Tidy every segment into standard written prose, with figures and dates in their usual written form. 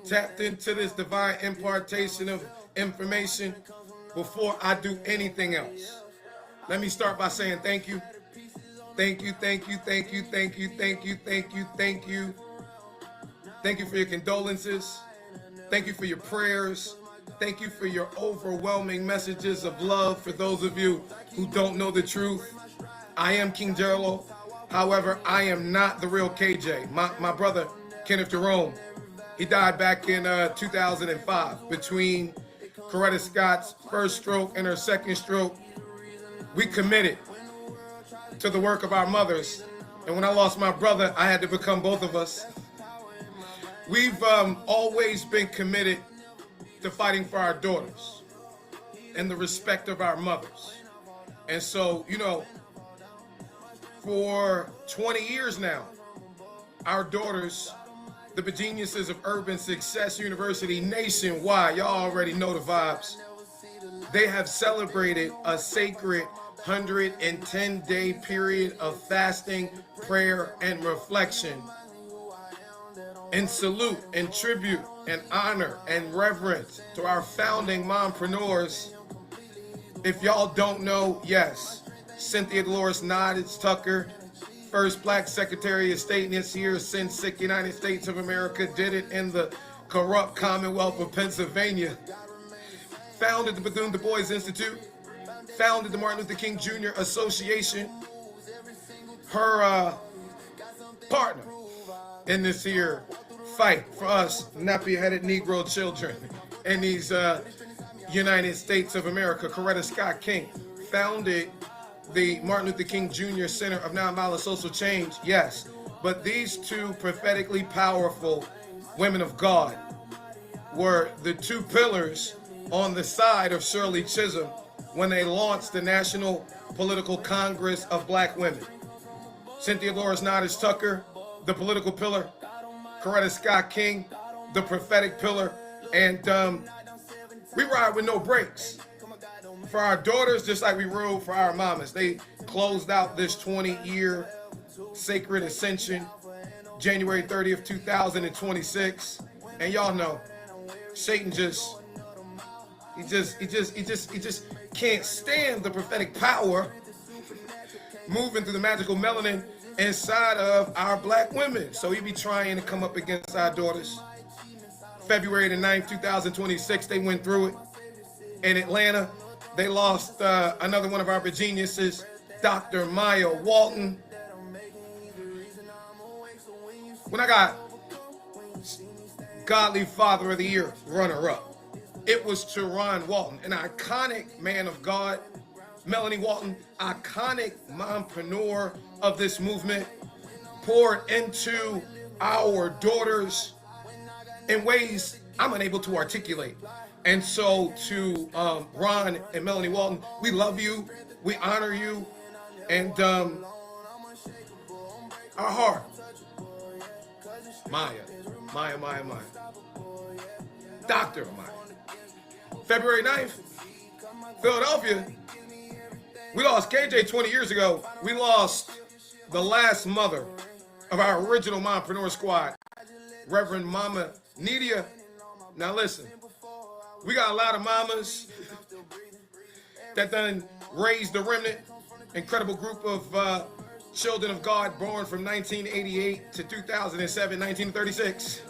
tapped into this divine impartation of information before I do anything else. Let me start by saying thank you. Thank you, thank you, thank you, thank you, thank you, thank you, thank you. Thank you for your condolences. Thank you for your prayers. Thank you for your overwhelming messages of love for those of you who don't know the truth. I am King Gerlo. However, I am not the real KJ. My brother, Kenneth Jerome, he died back in 2005 between Coretta Scott's first stroke and her second stroke. We committed to the work of our mothers. And when I lost my brother, I had to become both of us. We've always been committed to fighting for our daughters and the respect of our mothers. And so, you know, for 20 years now, our daughters, the Geniuses of Urban Success University nationwide, y'all already know the vibes, they have celebrated a sacred 110-day period of fasting, prayer, and reflection in salute and tribute and honor and reverence to our founding mompreneurs. If y'all don't know, yes, Cynthia Dolores Nodge Tucker, first Black Secretary of State this year since the United States of America, did it in the corrupt Commonwealth of Pennsylvania. Founded the Bethune-Du Bois Institute, founded the Martin Luther King Jr. Association. Her partner in this here fight for us nappy-headed Negro children in these United States of America, Coretta Scott King, founded the Martin Luther King Jr. Center of Nonviolent Social Change, yes. But these two prophetically powerful women of God were the two pillars on the side of Shirley Chisholm when they launched the National Political Congress of Black Women. Cynthia Dolores Nodge Tucker, the political pillar. Coretta Scott King, the prophetic pillar. And we ride with no brakes. For our daughters, just like we rode for our mamas. They closed out this 20-year sacred ascension, January 30th, 2026. And y'all know, Satan just can't stand the prophetic power moving through the magical melanin inside of our black women. So he be trying to come up against our daughters. February the 9th, 2026, they went through it. In Atlanta, they lost another one of our geniuses, Dr. Maya Walton. When I got Godly Father of the Year runner-up, it was Teron Walton, an iconic man of God. Melanie Walton, iconic mompreneur of this movement, poured into our daughters in ways I'm unable to articulate. And so to Ron and Melanie Walton, we love you, we honor you, and our heart, Maya. Dr. Maya. February 9th, Philadelphia, we lost KJ 20 years ago. We lost the last mother of our original mompreneur squad, Reverend Mama Nidia. Now listen, we got a lot of mamas that done raised the remnant, incredible group of children of God born from 1988 to 2007, 1936.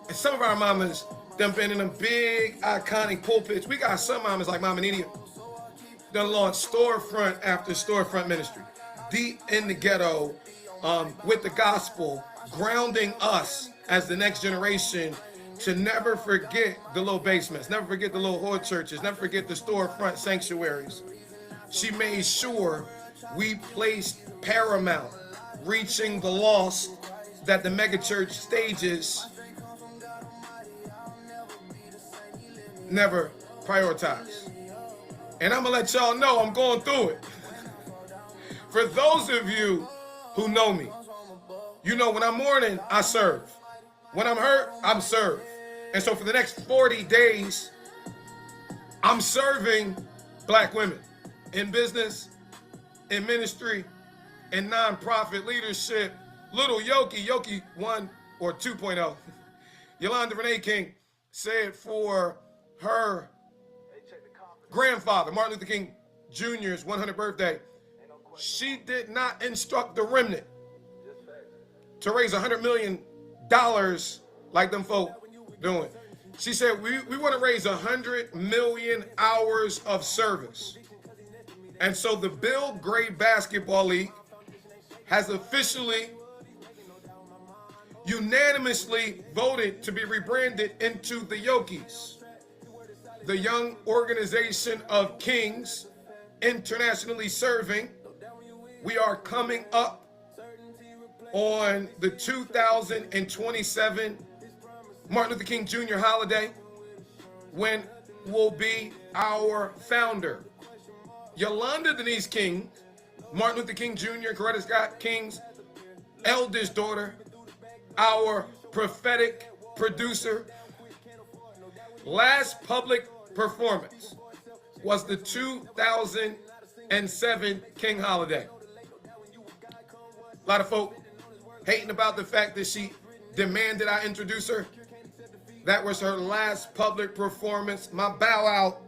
And some of our mamas done been in them big, iconic pulpits. We got some mamas like Mama Nidia done launched storefront after storefront ministry, deep in the ghetto with the gospel, grounding us as the next generation to never forget the little basements, never forget the little hood churches, never forget the storefront sanctuaries. She made sure we placed paramount, reaching the lost that the megachurch stages never prioritize. And I'm gonna let y'all know I'm going through it. For those of you who know me, you know when I'm mourning, I serve. When I'm hurt, I'm serve. And so for the next 40 days, I'm serving black women in business, in ministry, in nonprofit leadership, little Yoki 1 or 2.0, Yolanda Renee King said for her grandfather, Martin Luther King Jr.'s 100th birthday, she did not instruct the remnant to raise $100 million like them folk doing. She said, we want to raise 100 million hours of service. And so the Bill Gray Basketball League has officially, unanimously voted to be rebranded into the Yokies, the Young Organization of Kings, internationally serving. We are coming up on the 2027 Martin Luther King Jr. holiday, when will be our founder, Yolanda Denise King, Martin Luther King Jr., Coretta Scott King's eldest daughter, our prophetic producer. Last public performance was the 2007 King holiday. A lot of folk hating about the fact that she demanded I introduce her. That was her last public performance. My bow out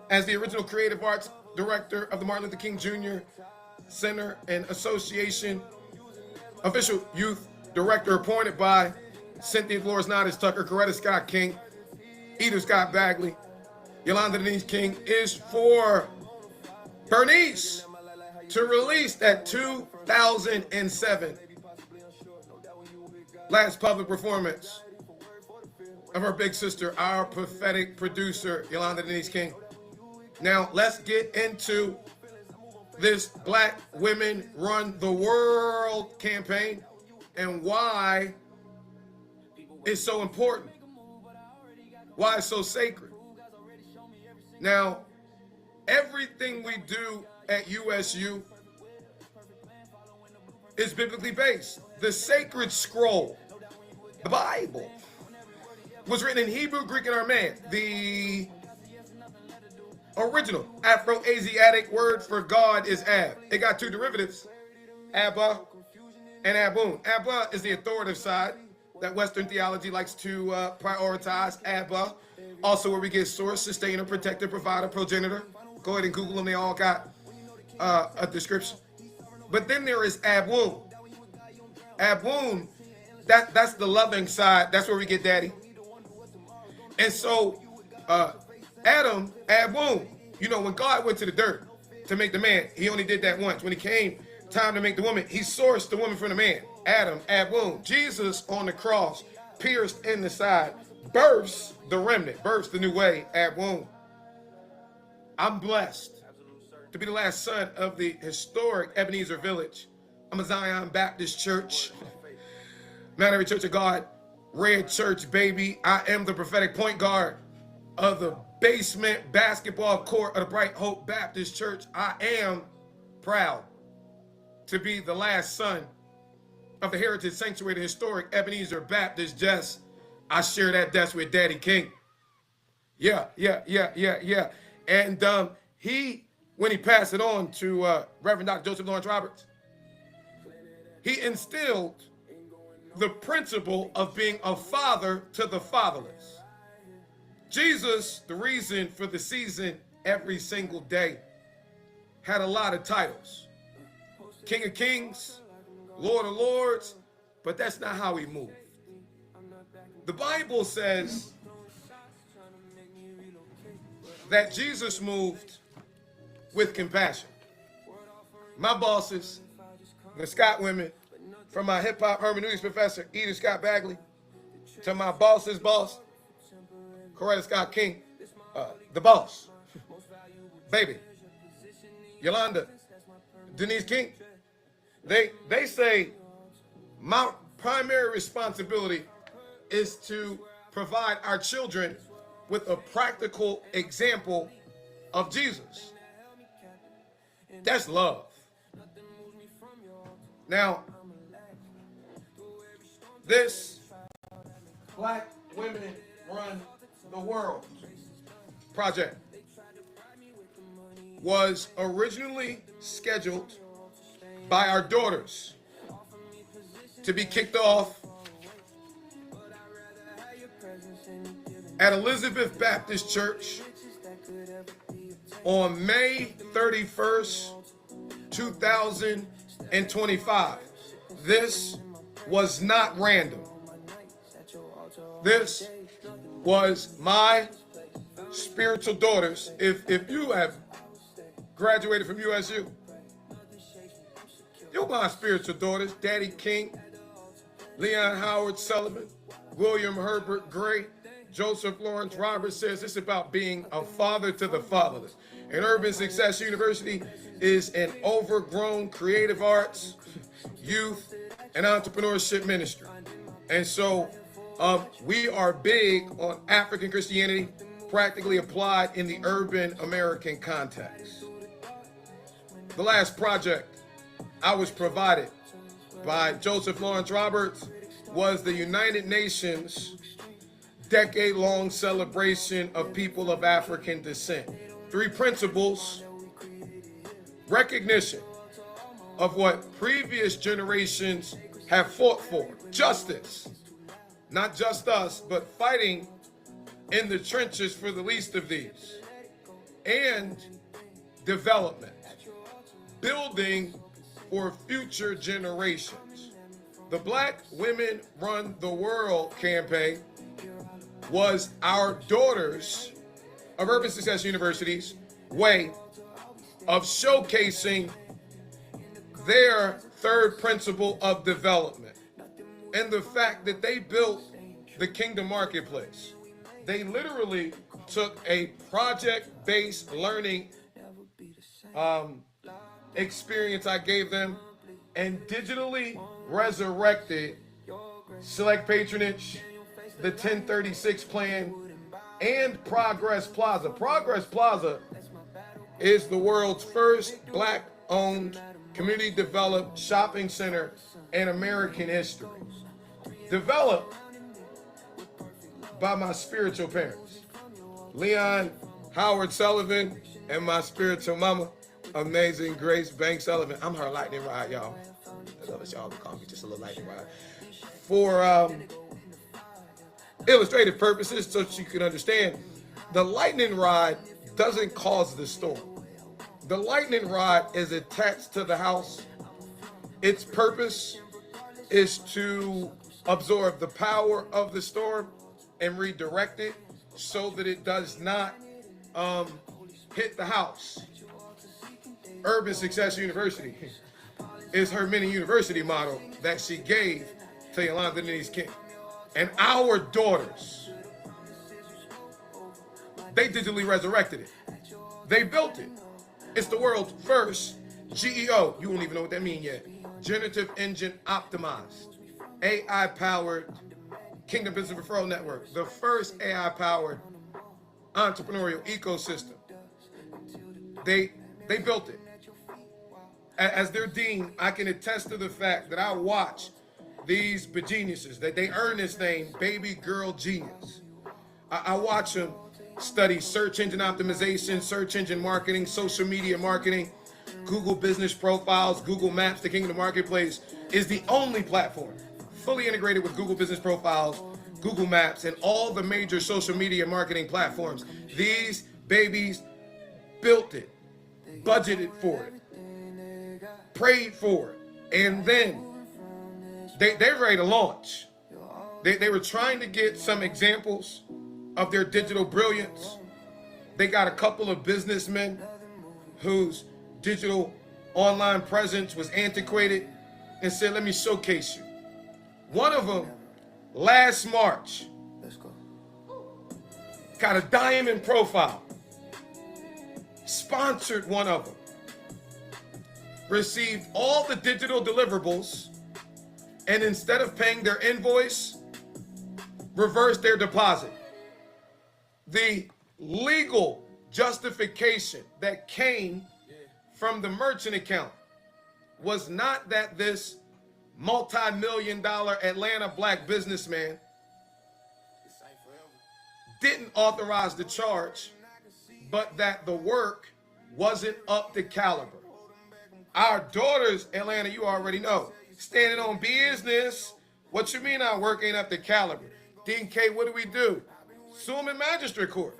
as the original creative arts director of the Martin Luther King Jr. Center and Association, official youth director appointed by Cynthia Flores Nottis Tucker, Coretta Scott King, Eda Scott Bagley, Yolanda Denise King, is for Bernice to release that 2007 last public performance of her big sister, our prophetic producer, Yolanda Denise King. Now, let's get into this Black Women Run the World campaign and why it's so important, why it's so sacred. Now, everything we do at USU is biblically based. The sacred scroll, the Bible, was written in Hebrew, Greek, and Aramaic. The original Afro-Asiatic word for God is Ab. It got two derivatives, Abba and Abun. Abba is the authoritative side that Western theology likes to prioritize. Abba, also where we get source, sustainer, protector, provider, progenitor. Go ahead and Google them. They all got a description. But then there is Abun. Abun, that's the loving side. That's where we get daddy. And so Adam, Abun, you know, when God went to the dirt to make the man, he only did that once. When he came time to make the woman, he sourced the woman from the man. Adam, Abun. Jesus on the cross, pierced in the side, births the remnant, births the new way, Abun. I'm blessed to be the last son of the historic Ebenezer Village. I'm a Zion Baptist Church, Mount Airy Church of God, Red Church, baby. I am the prophetic point guard of the basement basketball court of the Bright Hope Baptist Church. I am proud to be the last son of the Heritage Sanctuary, the historic Ebenezer Baptist. Just, I share that desk with Daddy King. Yeah. And he, when he passed it on to Reverend Dr. Joseph Lawrence Roberts, he instilled the principle of being a father to the fatherless. Jesus, the reason for the season every single day, had a lot of titles. King of Kings, Lord of Lords, but that's not how he moved. The Bible says that Jesus moved with compassion. My bosses, the Scott women, from my hip-hop hermeneutics professor, Eda Scott Bagley, to my boss's boss, Coretta Scott King, the boss, baby, Yolanda Denise King, they say my primary responsibility is to provide our children with a practical example of Jesus. That's love. Now, this Black Women Run the World project was originally scheduled by our daughters to be kicked off at Elizabeth Baptist Church on May 31st, 2025. This was not random. This was my spiritual daughters. If you have graduated from USU, you're my spiritual daughters. Daddy King, Leon Howard Sullivan, William Herbert Gray, Joseph Lawrence Roberts says it's about being a father to the fatherless. And Urban Success University is an overgrown creative arts, youth, and entrepreneurship ministry. And so we are big on African Christianity, practically applied in the urban American context. The last project I was provided by Joseph Lawrence Roberts was the United Nations decade-long celebration of people of African descent. 3 principles: recognition of what previous generations have fought for, justice, not just us, but fighting in the trenches for the least of these, and development, building for future generations. The Black Women Run the World campaign was our daughters of Urban Success University's way of showcasing their 3rd principle of development and the fact that they built the Kingdom Marketplace. They literally took a project-based learning experience I gave them and digitally resurrected Select Patronage, the 1036 plan, and Progress Plaza. Progress Plaza is the world's first Black-owned, community-developed shopping center in American history. Developed by my spiritual parents, Leon Howard Sullivan, and my spiritual mama, Amazing Grace Banks Sullivan. I'm her lightning rod, y'all. I love it, y'all. Call me just a little lightning rod. For illustrative purposes, so that you can understand, the lightning rod doesn't cause the storm. The lightning rod is attached to the house. Its purpose is to absorb the power of the storm and redirect it so that it does not hit the house. Urban Success University is her mini university model that she gave to Yolanda Denise King. And our daughters, they digitally resurrected it. They built it. It's the world's first GEO. You won't even know what that means yet. Generative Engine Optimized, AI-powered Kingdom Business Referral Network, the first AI-powered entrepreneurial ecosystem. They built it. As their dean, I can attest to the fact that I watch these geniuses, that they earn this name, baby girl genius. I watch them study search engine optimization, search engine marketing, social media marketing, Google business profiles, Google Maps. The Kingdom Marketplace is the only platform fully integrated with Google business profiles, Google Maps, and all the major social media marketing platforms. These babies built it, budgeted for it, prayed for it, and then they're ready to launch. They were trying to get some examples of their digital brilliance. They got a couple of businessmen whose digital online presence was antiquated and said, let me showcase you. One of them, last March, got a diamond profile, sponsored one of them, received all the digital deliverables, and instead of paying their invoice, reversed their deposit. The legal justification that came from the merchant account was not that this multi-million-dollar Atlanta Black businessman didn't authorize the charge, but that the work wasn't up to caliber. Our daughters, Atlanta, you already know, standing on business. What you mean our work ain't up to caliber? Dean K, what do? Sue them in magistrate court.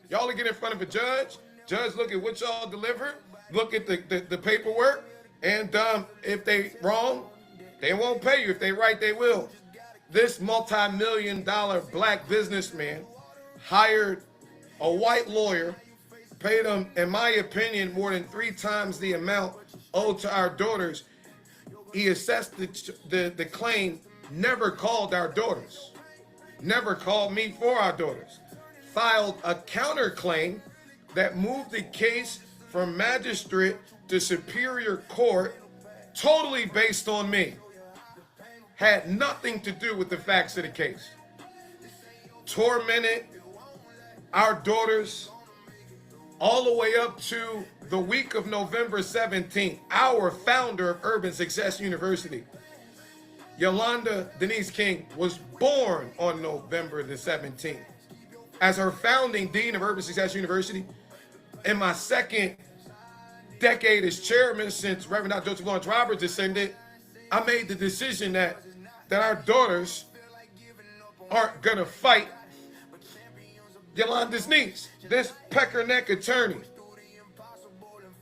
Y'all will get in front of a judge. Judge look at what y'all delivered, look at the paperwork, and if they wrong, they won't pay you. If they right, they will. This multi-million-dollar black businessman hired a white lawyer, paid him, in my opinion, more than 3 times the amount owed to our daughters. He assessed the claim, never called our daughters, never called me for our daughters, filed a counterclaim that moved the case from magistrate to superior court, totally based on me. Had nothing to do with the facts of the case. Tormented our daughters all the way up to the week of November 17th. Our founder of Urban Success University, Yolanda Denise King, was born on November the 17th. As her founding dean of Urban Success University, in my second decade as chairman since Reverend Dr. Joseph Lawrence Roberts ascended, I made the decision that our daughters aren't gonna fight Yolanda's niece. This peckerneck attorney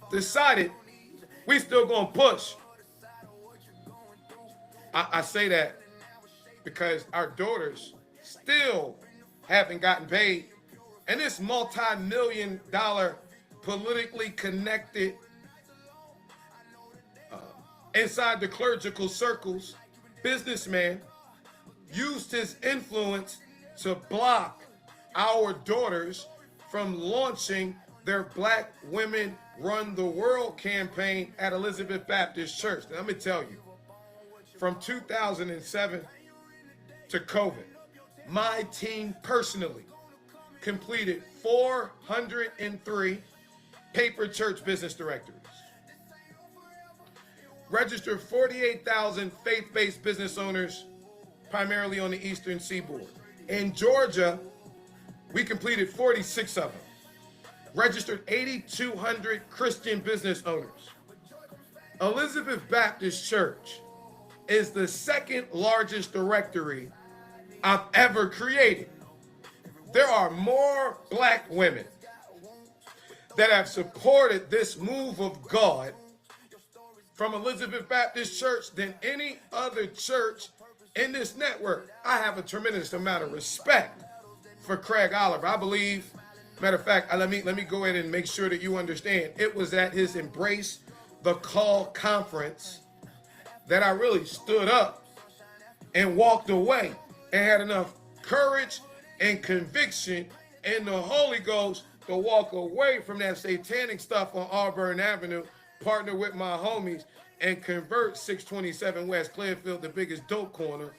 decided we still gonna push. I say that because our daughters still haven't gotten paid, and this multi-million-dollar politically connected inside the clerical circles businessman used his influence to block our daughters from launching their Black Women Run the World campaign at Elizabeth Baptist Church. Now, let me tell you, from 2007 to COVID, my team personally completed 403 paper church business directories, registered 48,000 faith-based business owners, primarily on the Eastern Seaboard. In Georgia, we completed 46 of them, registered 8,200 Christian business owners. Elizabeth Baptist Church is the second largest directory I've ever created. There are more Black women that have supported this move of God from Elizabeth Baptist Church than any other church in this network. I have a tremendous amount of respect for Craig Oliver. I believe, matter of fact, let me go ahead and make sure that you understand. It was at his Embrace the Call conference that I really stood up and walked away and had enough courage and conviction in the Holy Ghost to walk away from that satanic stuff on Auburn Avenue, partner with my homies, and convert 627 West Clearfield, the biggest dope corner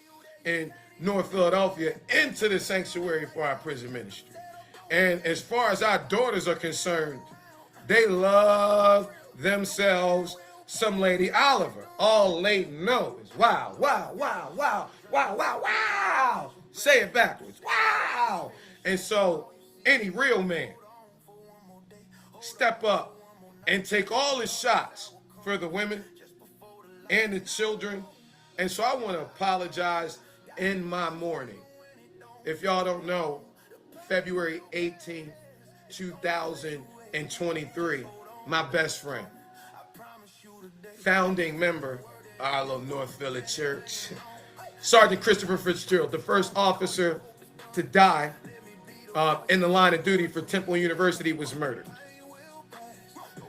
in North Philadelphia, into the sanctuary for our prison ministry. And as far as our daughters are concerned, they love themselves some Lady Oliver. All they know is wow, wow, wow, wow, wow, wow, wow. Say it backwards, wow. And so any real man step up and take all his shots for the women and the children. And so I want to apologize in my mourning. If y'all don't know, February 18, 2023, my best friend, founding member of our little North Village Church, Sergeant Christopher Fitzgerald, the first officer to die in the line of duty for Temple University, was murdered.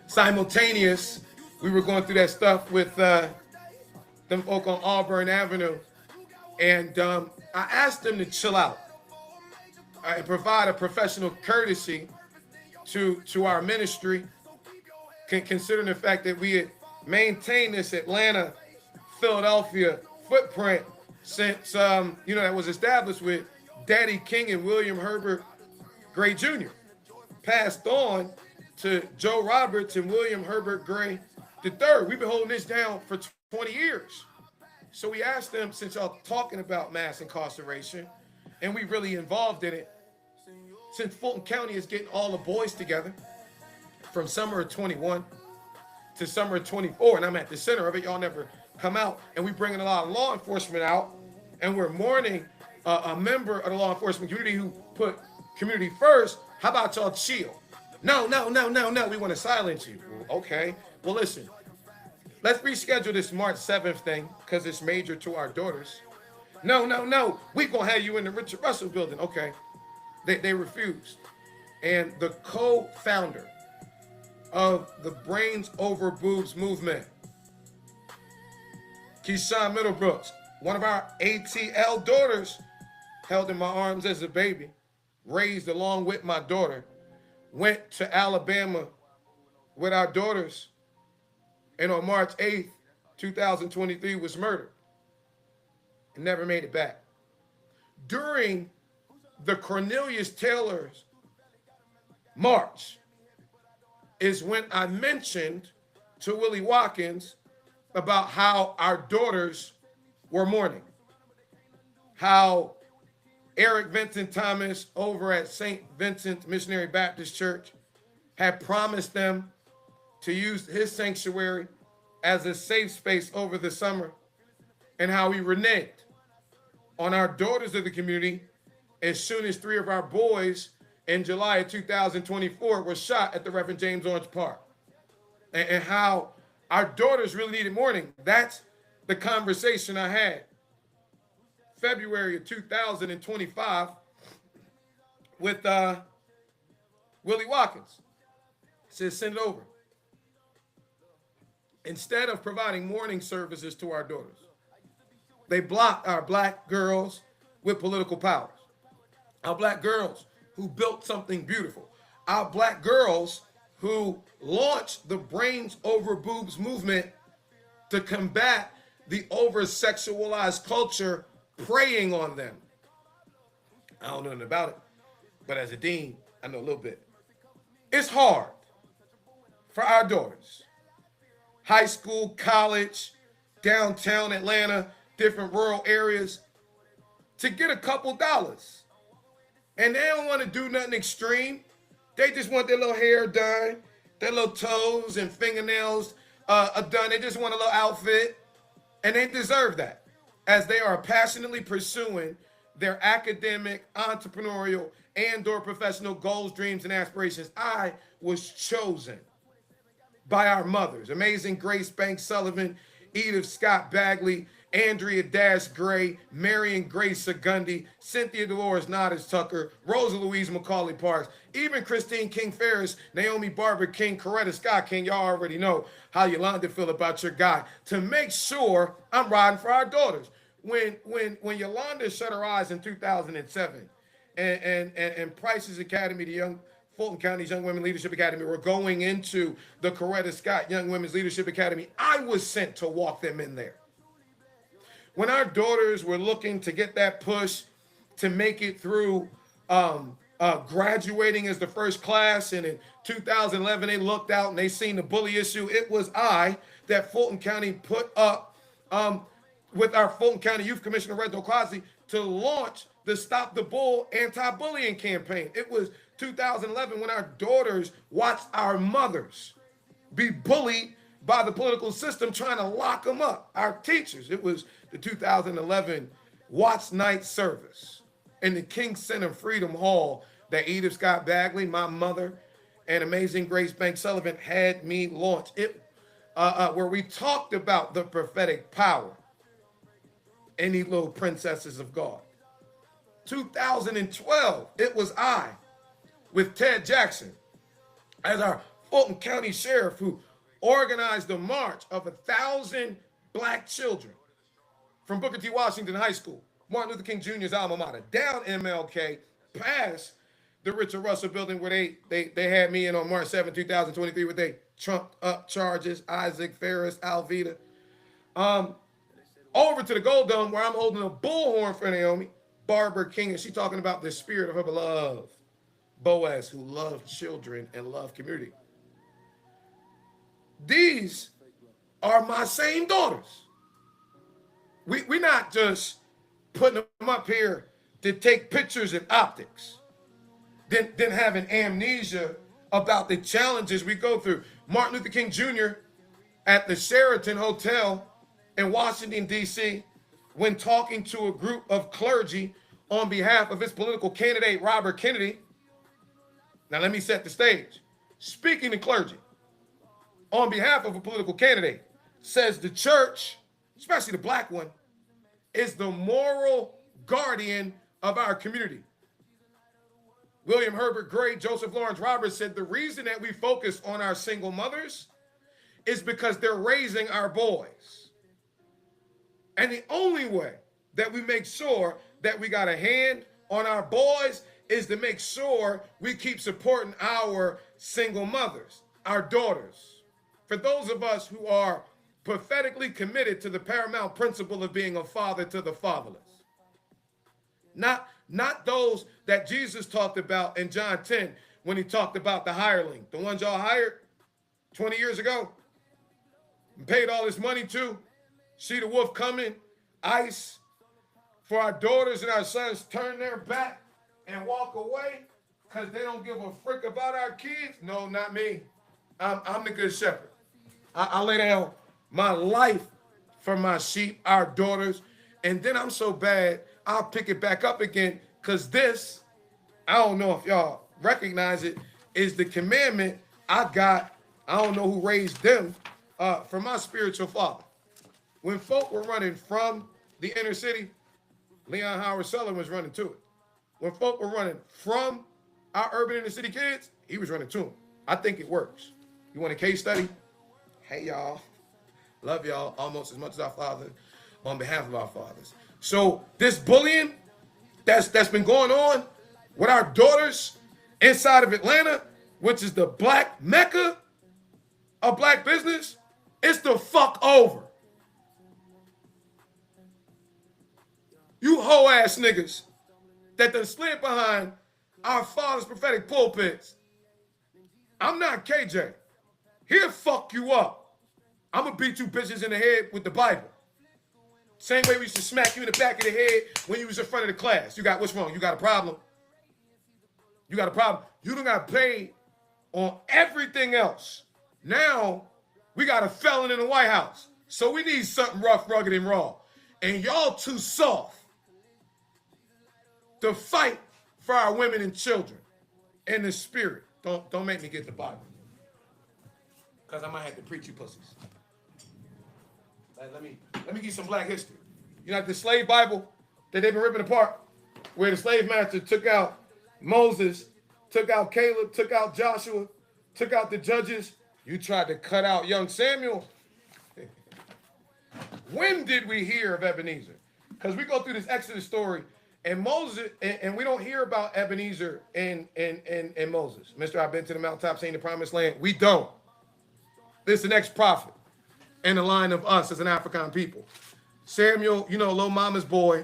Simultaneous, we were going through that stuff with them folk on Auburn Avenue, and I asked them to chill out and provide a professional courtesy to our ministry, considering the fact that we had maintained this Atlanta, Philadelphia footprint since that was established with Daddy King and William Herbert Gray Jr. Passed on to Joe Roberts and William Herbert Gray III. We've been holding this down for 20 years. So we asked them, since y'all talking about mass incarceration, and we really involved in it, since Fulton County is getting all the boys together from summer of 21 to summer of 24, and I'm at the center of it, y'all never come out, and we bringing a lot of law enforcement out, and we're mourning a member of the law enforcement community who put Community first, how about y'all chill? No, no, no, no, no, we want to silence you. Well, okay, well, listen, let's reschedule this March 7th thing because it's major to our daughters. No, no, no, we going to have you in the Richard Russell building. Okay, they refused. And the co-founder of the Brains Over Boobs movement, Keyshawn Middlebrooks, one of our ATL daughters, held in my arms as a baby, raised along with my daughter, went to Alabama with our daughters, and on March 8th, 2023 was murdered and never made it back. During the Cornelius Taylor's march is when I mentioned to Willie Watkins about how our daughters were mourning, how Eric Vincent Thomas over at St. Vincent Missionary Baptist Church had promised them to use his sanctuary as a safe space over the summer, and how he reneged on our daughters of the community as soon as 3 of our boys in July of 2024 were shot at the Reverend James Orange Park, and how our daughters really needed mourning. That's the conversation I had February of 2025 with Willie Watkins. He says, send it over. Instead of providing mourning services to our daughters, they blocked our black girls with political powers. Our black girls who built something beautiful. Our black girls who launched the Brains Over Boobs movement to combat the over-sexualized culture preying on them. I don't know nothing about it, but as a dean, I know a little bit. It's hard for our daughters, high school, college, downtown Atlanta, different rural areas, to get a couple dollars. And they don't want to do nothing extreme. They just want their little hair done, their little toes and fingernails done. They just want a little outfit, and they deserve that, as they are passionately pursuing their academic, entrepreneurial, and/or professional goals, dreams, and aspirations. I was chosen by our mothers, Amazing Grace Banks Sullivan, Edith Scott Bagley, Andrea Dash Gray, Marion Grace Segundi, Cynthia Dolores Nadas Tucker, Rosa Louise McCauley Parks, even Christine King Ferris, Naomi Barbara King, Coretta Scott King. Y'all already know how Yolanda feel about your guy. To make sure I'm riding for our daughters. When Yolanda shut her eyes in 2007 and Price's Academy, the young Fulton County's Young Women Leadership Academy, were going into the Coretta Scott Young Women's Leadership Academy, I was sent to walk them in there. When our daughters were looking to get that push to make it through graduating as the first class, and in 2011 they looked out and they seen the bully issue, it was I that Fulton County put up with our Fulton County Youth Commissioner Reginald Quasi to launch the Stop the Bull anti-bullying campaign. It was 2011 when our daughters watched our mothers be bullied by the political system trying to lock them up. Our teachers, it was the 2011 Watch Night service in the King Center Freedom Hall that Edith Scott Bagley, my mother, and Amazing Grace Banks Sullivan had me launch. It where we talked about the prophetic power in these little princesses of God. 2012, it was I, with Ted Jackson, as our Fulton County Sheriff, who organized the march of 1,000 black children from Booker T. Washington High School, Martin Luther King Jr.'s alma mater, down MLK, past the Richard Russell building where they had me in on March 7, 2023, where they trumped up charges, Isaac Ferris, Alveda. Over to the Gold Dome where I'm holding a bullhorn for Naomi, Barbara King, and she's talking about the spirit of her beloved Boaz, who loved children and loved community. These are my same daughters. We're not just putting them up here to take pictures and optics, then having amnesia about the challenges we go through. Martin Luther King Jr. at the Sheraton Hotel in Washington, D.C., when talking to a group of clergy on behalf of his political candidate, Robert Kennedy, Now let me set the stage. Speaking to clergy on behalf of a political candidate says the church, especially the black one, is the moral guardian of our community. William Herbert Gray, Joseph Lawrence Roberts said the reason that we focus on our single mothers is because they're raising our boys. And the only way that we make sure that we got a hand on our boys is to make sure we keep supporting our single mothers, our daughters. For those of us who are prophetically committed to the paramount principle of being a father to the fatherless. Not those that Jesus talked about in John 10 when he talked about the hireling, the ones y'all hired 20 years ago and paid all this money to, see the wolf coming, ICE, for our daughters and our sons turn their back and walk away because they don't give a frick about our kids. No, not me. I'm the good shepherd. I lay down my life for my sheep, our daughters, and then I'm so bad, I'll pick it back up again because this, I don't know if y'all recognize it, is the commandment I got, I don't know who raised them, from my spiritual father. When folk were running from the inner city, Leon Howard Sullivan was running to it. When folk were running from our urban inner city kids, he was running to them. I think it works. You want a case study? Hey, y'all. Love y'all almost as much as our father on behalf of our fathers. So this bullying that's been going on with our daughters inside of Atlanta, which is the black mecca of black business, it's the fuck over. You hoe ass niggas that done slid behind our father's prophetic pulpits. I'm not KJ. He'll fuck you up. I'm gonna beat you bitches in the head with the Bible. Same way we used to smack you in the back of the head when you was in front of the class. You got, what's wrong? You got a problem? You got a problem? You done got paid on everything else. Now, we got a felon in the White House. So we need something rough, rugged, and raw. And y'all too soft to fight for our women and children in the spirit. Don't make me get the Bible. Because I might have to preach you pussies. Let me give you some black history. You know, like the slave Bible that they've been ripping apart, where the slave master took out Moses, took out Caleb, took out Joshua, took out the judges. You tried to cut out young Samuel. When did we hear of Ebenezer? Because we go through this Exodus story, and Moses, and we don't hear about Ebenezer and Moses. Mr. I've been to the mountaintop, seen the promised land. We don't. This is the next prophet in the line of us as an African people. Samuel, you know, little mama's boy,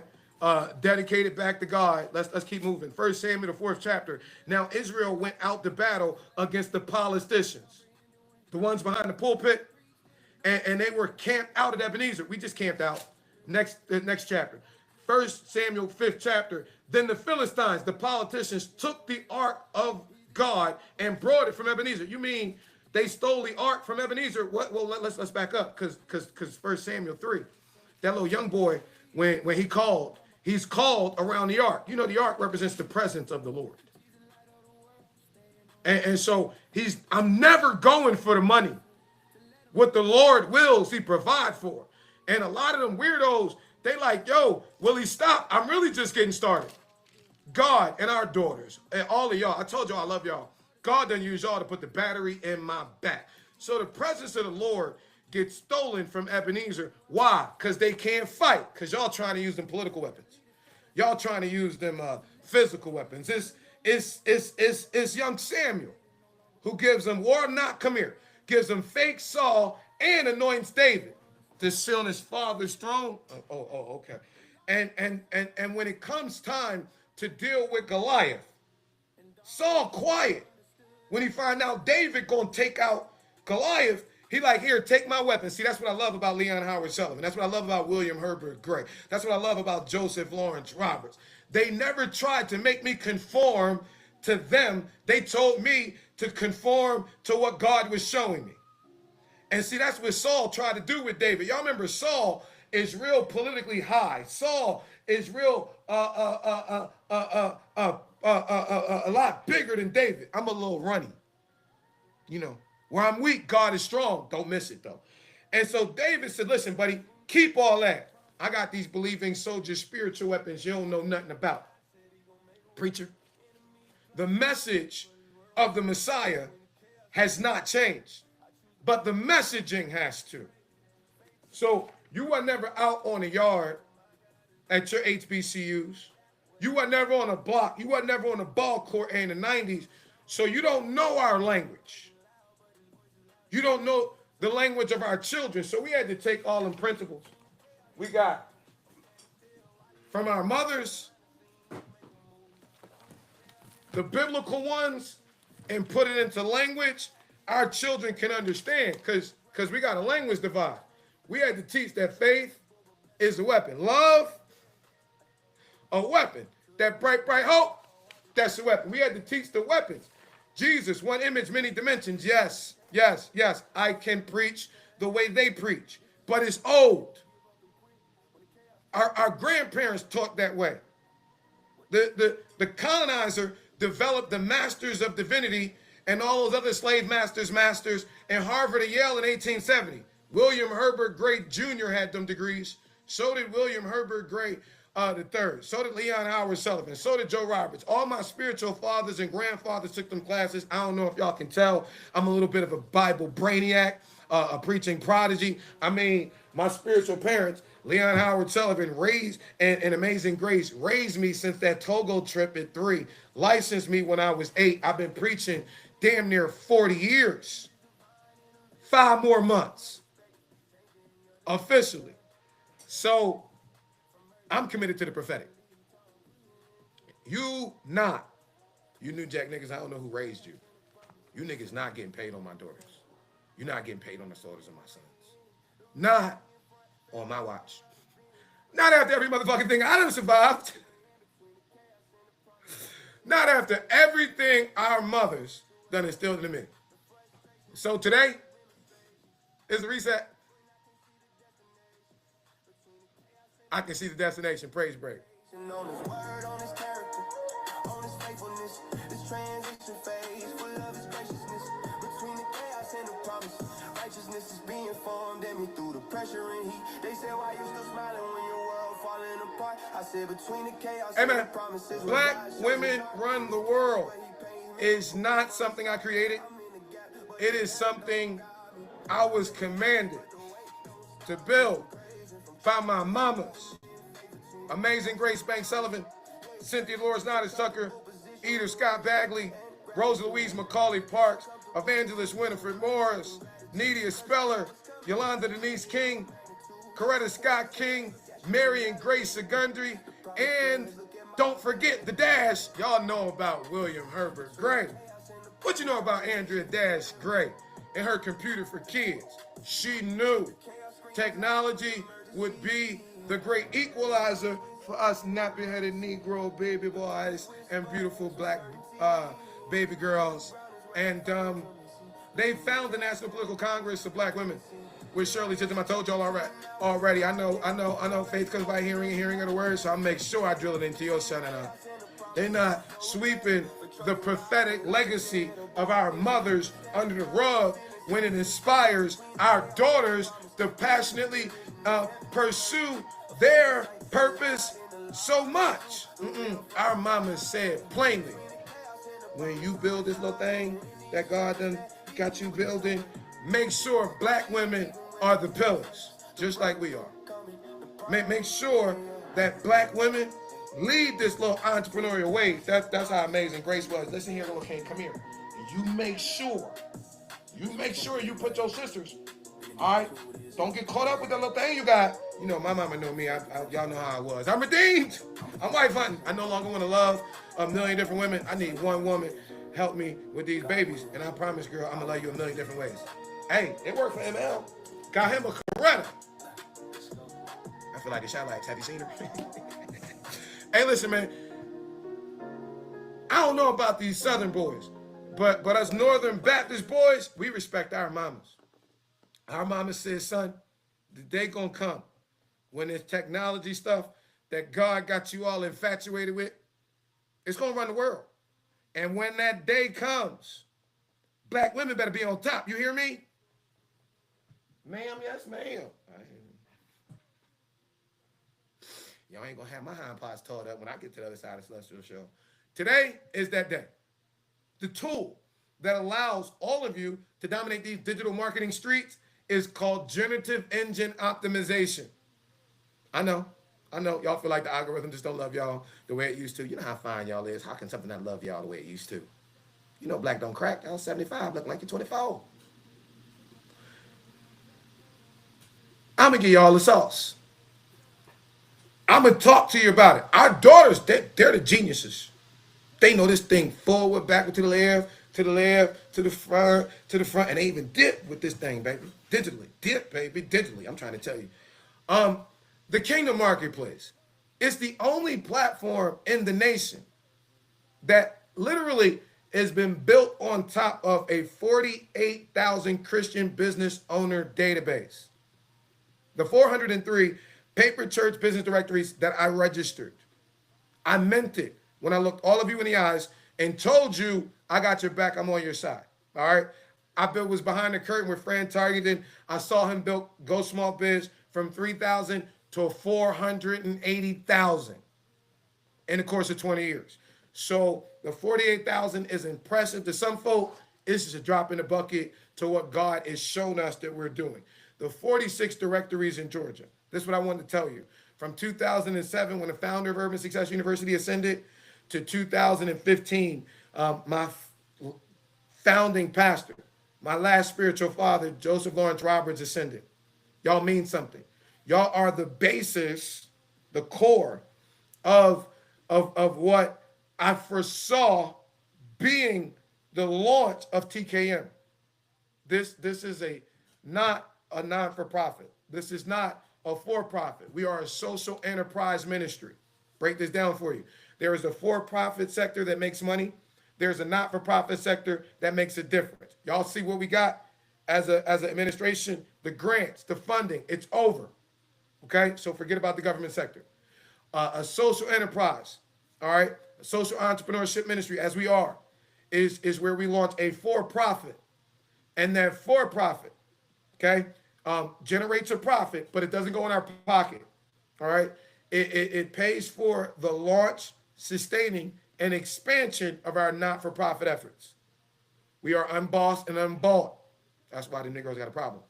dedicated back to God. Let's keep moving. 1 Samuel, the 4th chapter. Now Israel went out to battle against the politicians, the ones behind the pulpit, and they were camped out at Ebenezer. We just camped out. Next chapter. 1 Samuel, 5th chapter. Then the Philistines, the politicians, took the ark of God and brought it from Ebenezer. You mean they stole the ark from Ebenezer? What? Well, let's back up, because 1 Samuel 3, that little young boy, when he's called around the ark. You know, the ark represents the presence of the Lord. And so I'm never going for the money. What the Lord wills, he provide for. And a lot of them weirdos, they like, yo, will he stop? I'm really just getting started. God and our daughters and all of y'all, I told y'all I love y'all. God done use y'all to put the battery in my back. So the presence of the Lord gets stolen from Ebenezer. Why? Because they can't fight. Because y'all trying to use them political weapons. Y'all trying to use them physical weapons. It's young Samuel who gives them, war not, come here, gives them fake Saul and anoints David to sit on his father's throne. Okay. And when it comes time to deal with Goliath, Saul quiet. When he find out David gonna take out Goliath, he like, here, take my weapon. See, that's what I love about Leon Howard Sullivan. That's what I love about William Herbert Gray. That's what I love about Joseph Lawrence Roberts. They never tried to make me conform to them. They told me to conform to what God was showing me. And see, that's what Saul tried to do with David. Y'all remember Saul is real politically high. Saul is real a lot bigger than David. I'm a little runny. You know, where I'm weak, God is strong. Don't miss it though. And so David said, listen, buddy, keep all that. I got these believing soldiers, spiritual weapons you don't know nothing about. Preacher, the message of the Messiah has not changed, but the messaging has to. So you were never out on the yard at your HBCUs. You were never on a block. You were never on a ball court in the 90s. So you don't know our language. You don't know the language of our children. So we had to take all them principles we got from our mothers, the biblical ones, and put it into language our children can understand, because we got a language divide. We had to teach that faith is a weapon. Love, a weapon. That bright, bright hope, that's a weapon. We had to teach the weapons. Jesus, one image, many dimensions. Yes, yes, yes. I can preach the way they preach, but it's old. Our grandparents taught that way. The colonizer developed the masters of divinity and all those other slave masters in Harvard and Yale in 1870. William Herbert Gray Jr. had them degrees. So did William Herbert Gray III. So did Leon Howard Sullivan. So did Joe Roberts. All my spiritual fathers and grandfathers took them classes. I don't know if y'all can tell. I'm a little bit of a Bible brainiac, a preaching prodigy. I mean, my spiritual parents, Leon Howard Sullivan, and Amazing Grace, raised me since that Togo trip at 3, licensed me when I was 8. I've been preaching damn near 40 years. 5 more months, officially. So I'm committed to the prophetic. You not. You New Jack niggas, I don't know who raised you. You niggas not getting paid on my daughters. You're not getting paid on the daughters of my sons. Not on my watch. Not after every motherfucking thing I done survived. Not after everything our mothers done instilled in me. So today is the reset. I can see the destination. Praise break. On his word, on his character, on his faithfulness, this transition phase, full of his graciousness, between the chaos and the promise, righteousness is being formed in me through the pressure and heat. They say, why you still smiling when your world falling apart? I said, between the chaos and the promises. Black women run the world is not something I created. It is something I was commanded to build by my mamas. Amazing Grace Banks Sullivan, Cynthia Dolores Nottis Tucker, Eda Scott Bagley, Rosa Louise McCauley Parks, Evangelist Winifred Morris, Nydia Speller, Yolanda Denise King, Coretta Scott King, Marion Grace Segundry, and don't forget the Dash. Y'all know about William Herbert Gray. What you know about Andrea Dash Gray and her computer for kids? She knew technology would be the great equalizer for us nappy-headed Negro baby boys and beautiful black baby girls. And they found the National Political Congress of Black Women with Shirley Chisholm. I told y'all already. I know faith comes by hearing and hearing of the word, so I'll make sure I drill it into your son and I. They're not sweeping the prophetic legacy of our mothers under the rug when it inspires our daughters to passionately pursue their purpose so much. Our mama said plainly, when you build this little thing that God done got you building, make sure black women are the pillars, just like we are. Make sure that black women lead this little entrepreneurial wave. That's how Amazing Grace was. Listen here, little king, come here. You make sure you put your sisters, all right? Don't get caught up with that little thing you got. You know, my mama know me. Y'all know how I was. I'm redeemed. I'm wife hunting. I no longer want to love a million different women. I need one woman help me with these babies. And I promise, girl, I'm going to love you a million different ways. Hey, it worked for ML. Got him a Coretta. I feel like the shot likes. Have you seen her? Hey, listen, man. I don't know about these Southern boys, but us Northern Baptist boys, we respect our mamas. Our mama says, son, the day gonna come when this technology stuff that God got you all infatuated with, It's going to run the world. And when that day comes, black women better be on top. You hear me? Ma'am, yes, ma'am. Y'all ain't going to have my hind parts tore up when I get to the other side of the celestial show. Today is that day. The tool that allows all of you to dominate these digital marketing streets is called generative engine optimization. I know. Y'all feel like the algorithm just don't love y'all the way it used to. You know how fine y'all is. How can something not love y'all the way it used to? You know black don't crack. Y'all 75, looking like you're 24. I'm going to give y'all the sauce. I'm going to talk to you about it. Our daughters, they're the geniuses. They know this thing forward, backward, to the left, to the front, and they even dip with this thing, baby. Digitally. Dip, baby, digitally. I'm trying to tell you. The Kingdom Marketplace is the only platform in the nation that literally has been built on top of a 48,000 Christian business owner database. The 403 paper church business directories that I registered. I meant it when I looked all of you in the eyes and told you, I got your back, I'm on your side. All right? I was behind the curtain with Fran Targeted. I saw him build Go Small Biz from 3,000 to 480,000 in the course of 20 years. So the 48,000 is impressive to some folk. It's just a drop in the bucket to what God has shown us that we're doing. The 46 directories in Georgia. This is what I wanted to tell you. From 2007, when the founder of Urban Success University ascended, to 2015, my founding pastor, my last spiritual father, Joseph Lawrence Roberts, ascended. Y'all mean something. Y'all are the basis, the core of what I foresaw being the launch of TKM. This is not a non-for-profit. This is not a for-profit. We are a social enterprise ministry. Break this down for you. There is a for-profit sector that makes money. There's a not-for-profit sector that makes a difference. Y'all see what we got as an administration? The grants, the funding, it's over. Okay, so forget about the government sector. A social enterprise, all right, a social entrepreneurship ministry, as we are, is where we launch a for-profit. And that for-profit, okay, generates a profit, but it doesn't go in our pocket, all right? It pays for the launch, sustaining, and expansion of our not-for-profit efforts. We are unbossed and unbought. That's why the Negroes got a problem.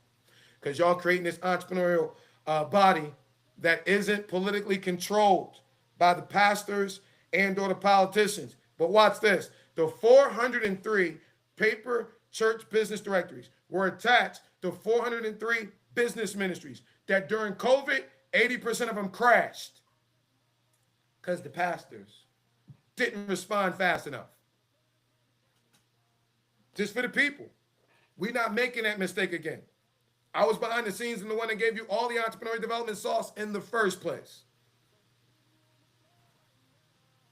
Because y'all creating this entrepreneurial body that isn't politically controlled by the pastors and or the politicians. But watch this. The 403 paper church business directories were attached to 403 business ministries that during COVID, 80% of them crashed because the pastors didn't respond fast enough. Just for the people. We're not making that mistake again. I was behind the scenes and the one that gave you all the entrepreneurial development sauce in the first place.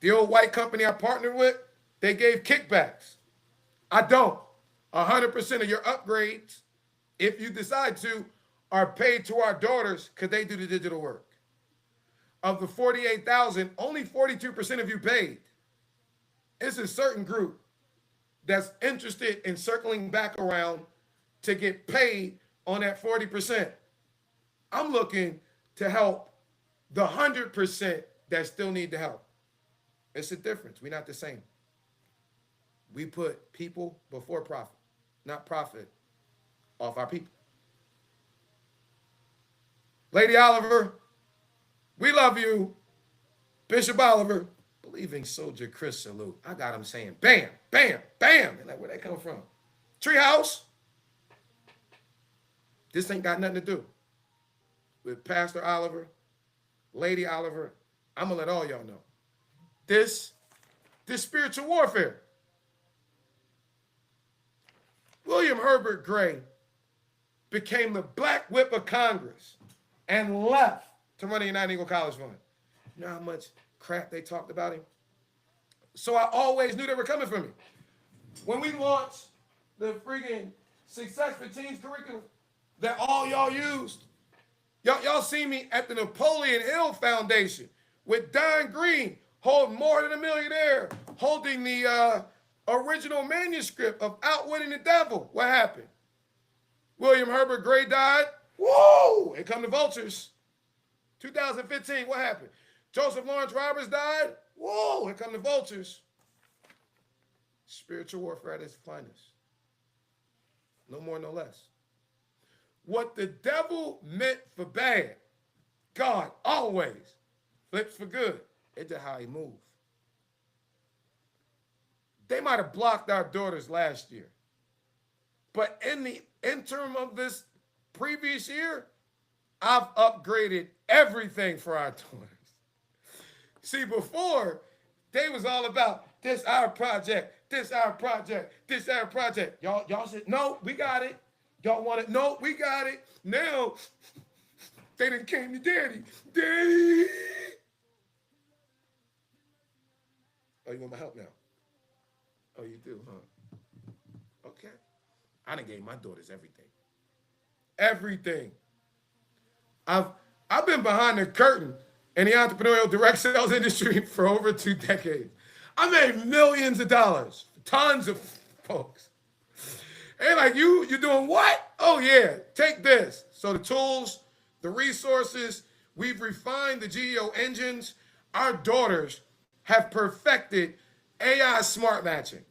The old white company I partnered with, they gave kickbacks. I don't. 100% of your upgrades, if you decide to, are paid to our daughters because they do the digital work. Of the 48,000, only 42% of you paid. It's a certain group that's interested in circling back around to get paid on that 40%. I'm looking to help the 100% that still need the help. It's a difference. We're not the same. We put people before profit, not profit off our people. Lady Oliver, we love you. Bishop Oliver, believing soldier Chris salute. I got him saying bam, bam, bam. And like, where that come from? Treehouse. This ain't got nothing to do with Pastor Oliver, Lady Oliver. I'm gonna let all y'all know. This spiritual warfare. William Herbert Gray became the Black Whip of Congress and left to run the United Negro College Fund. You know how much crap they talked about him? So I always knew they were coming for me. When we launched the friggin' Success for Teens curriculum that all y'all used, y'all see me at the Napoleon Hill Foundation with Don Green hold more than a millionaire, holding the original manuscript of Outwitting the Devil. What happened? William Herbert Gray died. Whoa! Here come the vultures. 2015, what happened? Joseph Lawrence Roberts died. Whoa! Here come the vultures. Spiritual warfare at its finest. No more, no less. What the devil meant for bad, God always flips for good. It's just how he moves. They might have blocked our daughters last year. But in the interim of this previous year, I've upgraded everything for our daughters. See, before, they was all about this our project, this our project, this our project. Y'all said, no, we got it. Y'all want it? No, we got it. Now, they done came to daddy. Daddy. Oh, you want my help now? Oh, you do, huh? Okay. I done gave my daughters everything. Everything. I've been behind the curtain in the entrepreneurial direct sales industry for over 2 decades. I made millions of dollars, tons of folks. And like, you're doing what? Oh yeah, take this. So the tools, the resources, we've refined the GEO engines. Our daughters have perfected AI smart matching.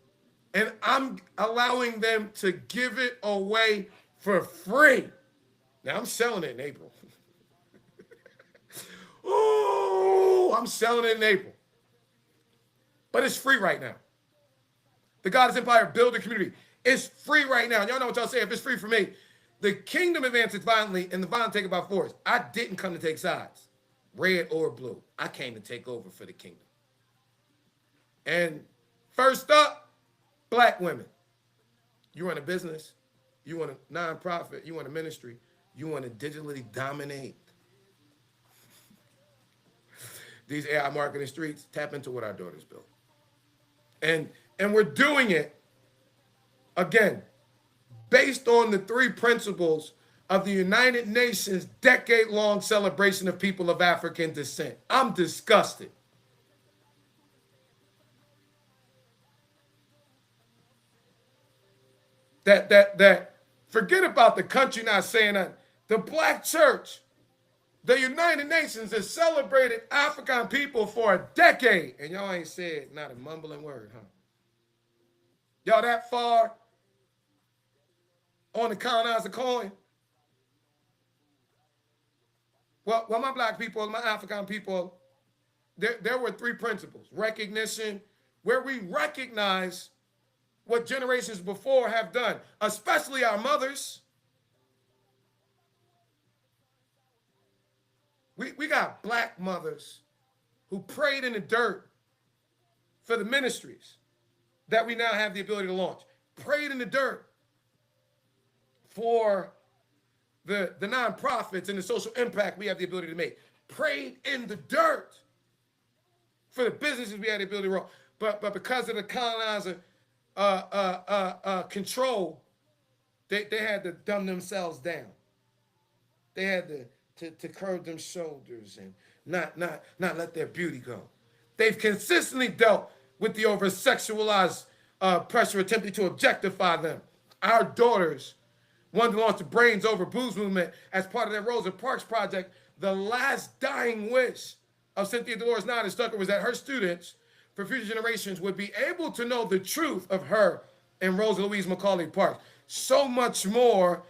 And I'm allowing them to give it away for free. Now I'm selling it in April. Ooh, I'm selling it in April. But it's free right now. The Goddess Empire Builder Community is free right now. Y'all know what y'all say. If it's free for me, the kingdom advances violently and the violent take it by force. I didn't come to take sides, red or blue. I came to take over for the kingdom. And first up, Black women. You run a business, you want a nonprofit, you want a ministry, you want to digitally dominate these AI marketing streets, tap into what our daughters built. And we're doing it, again, based on the 3 principles of the United Nations decade-long celebration of people of African descent. I'm disgusted. That forget about the country not saying that. The Black church, the United Nations has celebrated African people for a decade. And y'all ain't said not a mumbling word, huh? Y'all that far on the colonizer coin? Well, my Black people, my African people, there were 3 principles. Recognition, where we recognize what generations before have done, especially our mothers. We got Black mothers who prayed in the dirt for the ministries that we now have the ability to launch. Prayed in the dirt for the nonprofits and the social impact we have the ability to make. Prayed in the dirt for the businesses we had the ability to run. But because of the colonizer control, they had to dumb themselves down. They had to curve them shoulders and not let their beauty go. They've consistently dealt with the over-sexualized pressure attempting to objectify them. Our daughters wanted to launch the Brains Over Boobs movement as part of their Rosa Parks project. The last dying wish of Cynthia Dolores Nada Stucker was that her students for future generations would be able to know the truth of her and Rosa Louise Macaulay Parks. So much more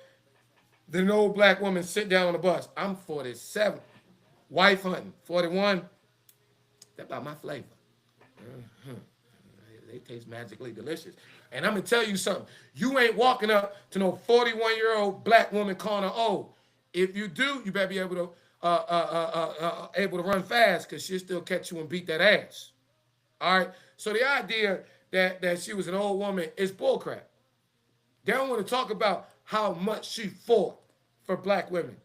than an old Black woman sit down on a bus. I'm 47, wife hunting. 41, that's about my flavor. They taste magically delicious. And I'm gonna tell you something. You ain't walking up to no 41-year-old Black woman calling her old. If you do, you better be able to run fast, because she'll still catch you and beat that ass. All right. So the idea that she was an old woman is bullcrap. They don't want to talk about how much she fought for Black women,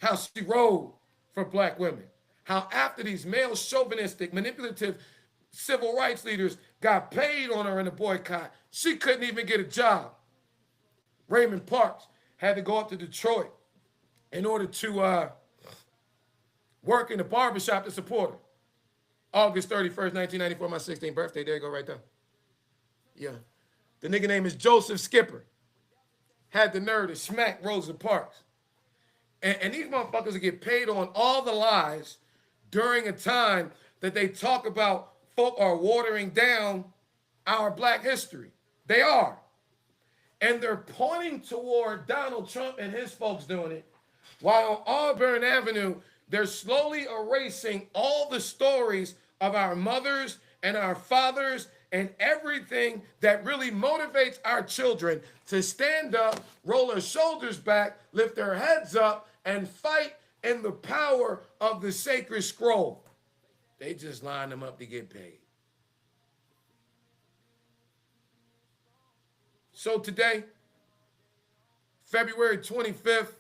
how she rode for Black women, how after these male chauvinistic, manipulative civil rights leaders got paid on her in the boycott, she couldn't even get a job. Raymond Parks had to go up to Detroit in order to work in the barbershop to support her. August 31st, 1994, my 16th birthday. There you go right there. Yeah. The nigga name is Joseph Skipper. Had the nerve to smack Rosa Parks. And these motherfuckers will get paid on all the lies during a time that they talk about folk are watering down our black history. They are. And they're pointing toward Donald Trump and his folks doing it, while on Auburn Avenue, they're slowly erasing all the stories of our mothers and our fathers and everything that really motivates our children to stand up, roll their shoulders back, lift their heads up, and fight in the power of the sacred scroll. They just line them up to get paid. So today, February 25th,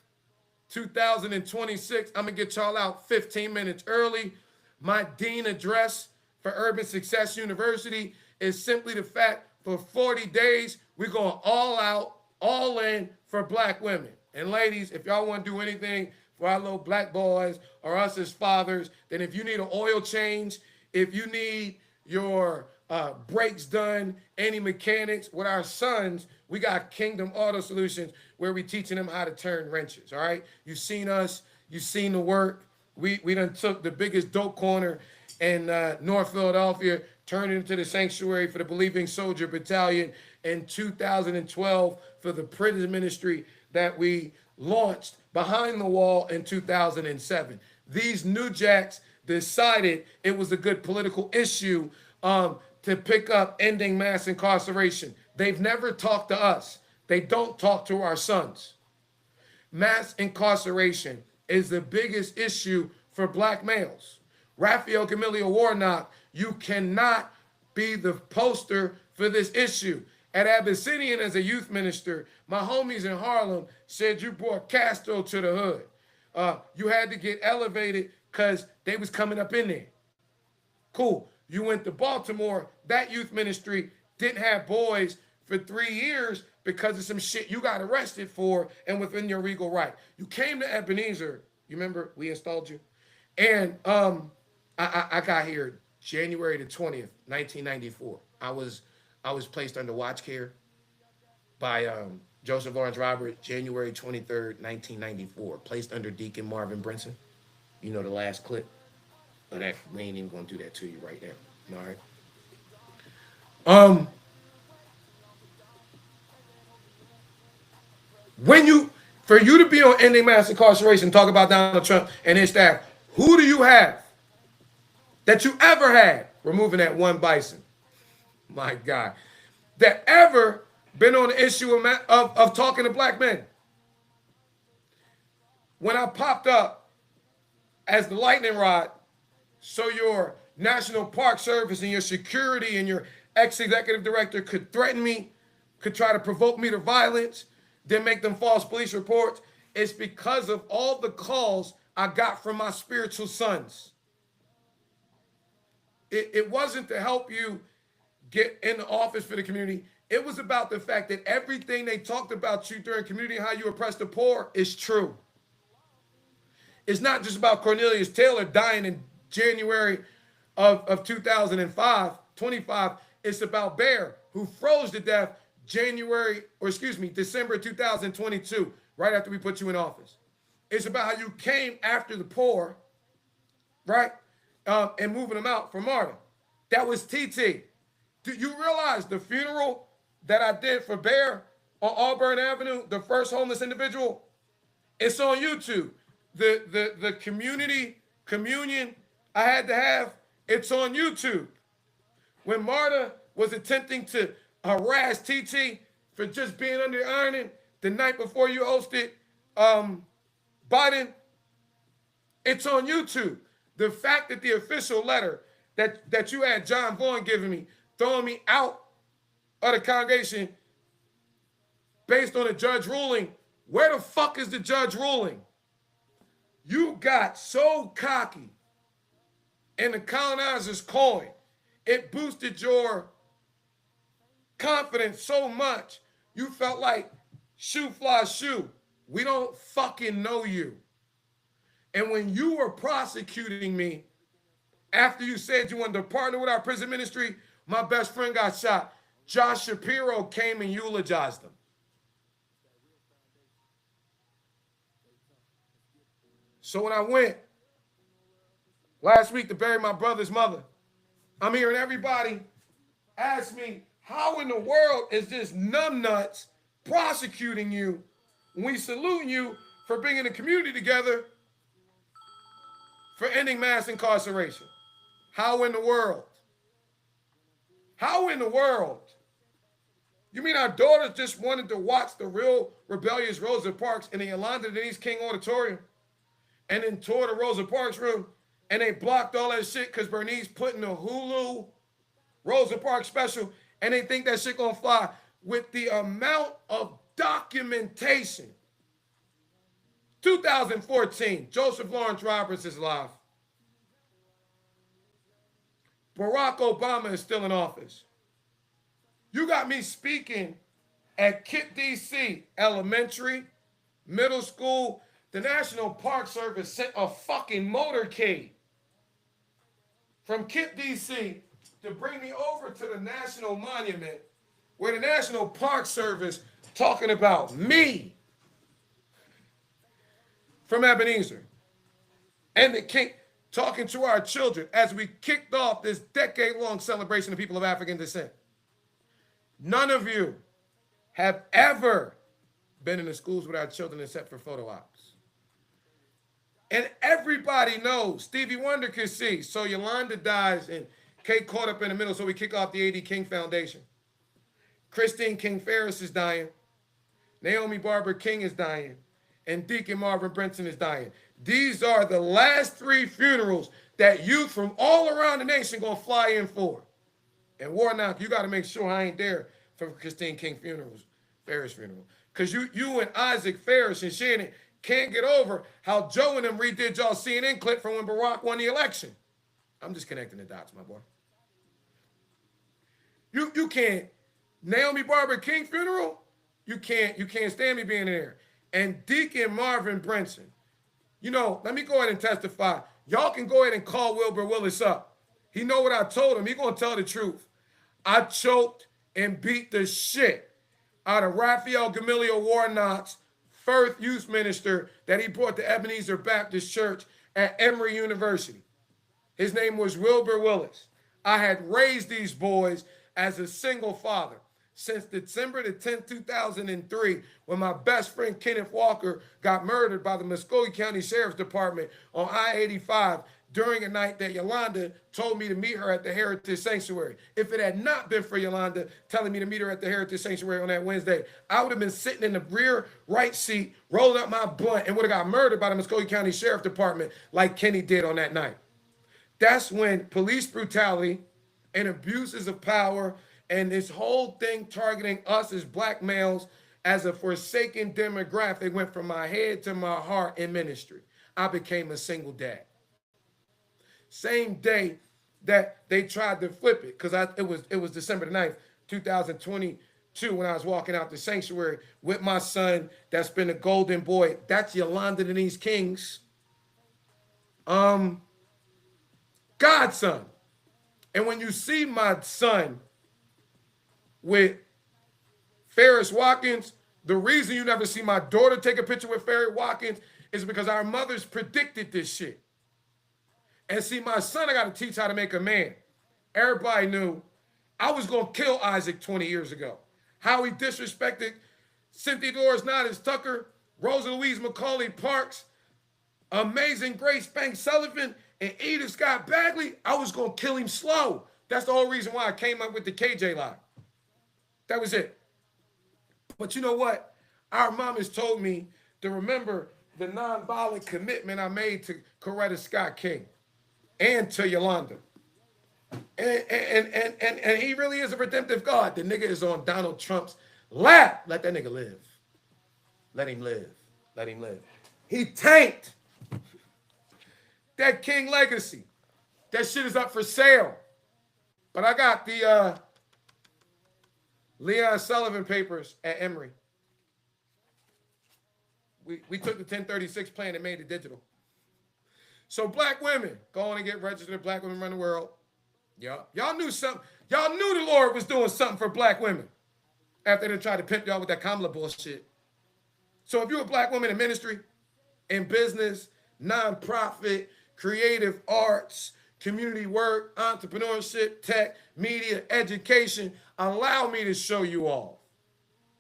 2026, I'm going to get y'all out 15 minutes early. My dean address for Urban Success University is simply the fact for 40 days, we're going all out, all in for black women. And ladies, if y'all want to do anything for our little black boys or us as fathers, then if you need an oil change, if you need your brakes done, any mechanics, with our sons, we got Kingdom Auto Solutions where we teaching them how to turn wrenches, all right? You've seen us, you've seen the work. We done took the biggest dope corner in North Philadelphia, turned it into the sanctuary for the Believing Soldier Battalion in 2012 for the prison ministry that we launched behind the wall in 2007. These New Jacks decided it was a good political issue to pick up ending mass incarceration. They've never talked to us. They don't talk to our sons. Mass incarceration is the biggest issue for black males. Raphael Camillio Warnock, you cannot be the poster for this issue. At Abyssinian as a youth minister, my homies in Harlem said you brought Castro to the hood. You had to get elevated because they was coming up in there. Cool. You went to Baltimore, that youth ministry didn't have boys for 3 years because of some shit you got arrested for and within your legal right. You came to Ebenezer, you remember we installed you? And I got here January the 20th, 1994. I was placed under watch care by Joseph Lawrence Robert, January 23rd, 1994. Placed under Deacon Marvin Brinson. You know the last clip? But that, we ain't even gonna do that to you right now. All right. For you to be on ending mass incarceration, talk about Donald Trump and his staff, who do you have that you ever had removing that one bison? My God. That ever been on the issue of talking to black men? When I popped up as the lightning rod, so your National Park Service and your security and your ex-executive director could threaten me, could try to provoke me to violence, then make them false police reports, it's because of all the calls I got from my spiritual sons. It wasn't to help you get in the office for the community. It was about the fact that everything they talked about you during community, how you oppress the poor, is true. It's not just about Cornelius Taylor dying in January of 2005, 25. It's about Bear, who froze to death December 2022, right after we put you in office. It's about how you came after the poor, right? And moving them out for Martin. That was TT. Do you realize the funeral that I did for Bear on Auburn Avenue, the first homeless individual? It's on YouTube. The community communion I had to have, it's on YouTube. When Marta was attempting to harass TT for just being under ironing the night before you hosted Biden, it's on YouTube. The fact that the official letter that you had John Vaughn giving me, throwing me out of the congregation based on a judge ruling, where the fuck is the judge ruling? You got so cocky in the colonizer's coin, it boosted your confidence so much, you felt like shoe fly shoe. We don't fucking know you. And when you were prosecuting me After you said you wanted to partner with our prison ministry, my best friend got shot. Josh Shapiro came and eulogized him. So when I went last week to bury my brother's mother, I'm hearing everybody ask me, how in the world is this numbnuts prosecuting you when we salute you for bringing the community together for ending mass incarceration? How in the world? How in the world? You mean our daughters just wanted to watch the real rebellious Rosa Parks in the Yolanda Denise King Auditorium and then tore the Rosa Parks room and they blocked all that shit because Bernice put in the Hulu Rosa Parks special and they think that shit gonna fly with the amount of documentation. 2014, Joseph Lawrence Roberts is alive. Barack Obama is still in office. You got me speaking at KIPP DC Elementary, middle school. The National Park Service sent a fucking motorcade from KIPP DC to bring me over to the National Monument where the National Park Service talking about me from Ebenezer and the king talking to our children as we kicked off this decade-long celebration of people of African descent. None of you have ever been in the schools with our children except for photo ops. And everybody knows, Stevie Wonder could see, so Yolanda dies and Kate caught up in the middle, so we kick off the A.D. King Foundation. Christine King Ferris is dying. Naomi Barber King is dying. And Deacon Marvin Brinson is dying. These are the last 3 funerals that youth from all around the nation gonna fly in for. And Warnock, you gotta make sure I ain't there for Christine King Ferris funeral. Because you and Isaac Ferris and Shannon can't get over how Joe and them redid y'all CNN clip from when Barack won the election. I'm just connecting the dots, my boy. You can't. Naomi Barber King funeral, you can't stand me being there. And Deacon Marvin Brinson, you know, let me go ahead and testify. Y'all can go ahead and call Wilbur Willis up. He know what I told him. He gonna tell the truth. I choked and beat the shit out of Raphael Gamaliel Warnock's first youth minister that he brought to Ebenezer Baptist Church at Emory University. His name was Wilbur Willis. I had raised these boys as a single father since December the 10th, 2003, when my best friend Kenneth Walker got murdered by the Muskogee County Sheriff's Department on I-85 during a night that Yolanda told me to meet her at the Heritage Sanctuary. If it had not been for Yolanda telling me to meet her at the Heritage Sanctuary on that Wednesday, I would have been sitting in the rear right seat, rolling up my blunt, and would have got murdered by the Muskogee County Sheriff's Department like Kenny did on that night. That's when police brutality and abuses of power and this whole thing targeting us as black males as a forsaken demographic went from my head to my heart in ministry. I became a single dad. Same day that they tried to flip it, because it was December the 9th, 2022, when I was walking out the sanctuary with my son that's been a golden boy. That's Yolanda Denise King's godson. And when you see my son with Ferris Watkins, the reason you never see my daughter take a picture with Ferris Watkins is because our mothers predicted this shit. And see, my son, I got to teach how to make a man. Everybody knew I was going to kill Isaac 20 years ago. How he disrespected Cynthia Doris Nodis Tucker, Rosa Louise McCauley Parks, Amazing Grace Banks Sullivan, and Edith Scott Bagley. I was going to kill him slow. That's the whole reason why I came up with the KJ line. That was it. But you know what? Our mom has told me to remember the nonviolent commitment I made to Coretta Scott King and to Yolanda. And he really is a redemptive God. The nigga is on Donald Trump's lap. Let that nigga live. Let him live. Let him live. He tanked that King legacy. That shit is up for sale. But I got the Leon Sullivan papers at Emory. We took the 1036 plan and made it digital. So black women, go on and get registered. Black Women Run the World. Yeah. Y'all knew something. Y'all knew the Lord was doing something for black women after they tried to pimp y'all with that Kamala bullshit. So if you're a black woman in ministry, in business, nonprofit, creative arts, community work, entrepreneurship, tech, media, education, allow me to show you all.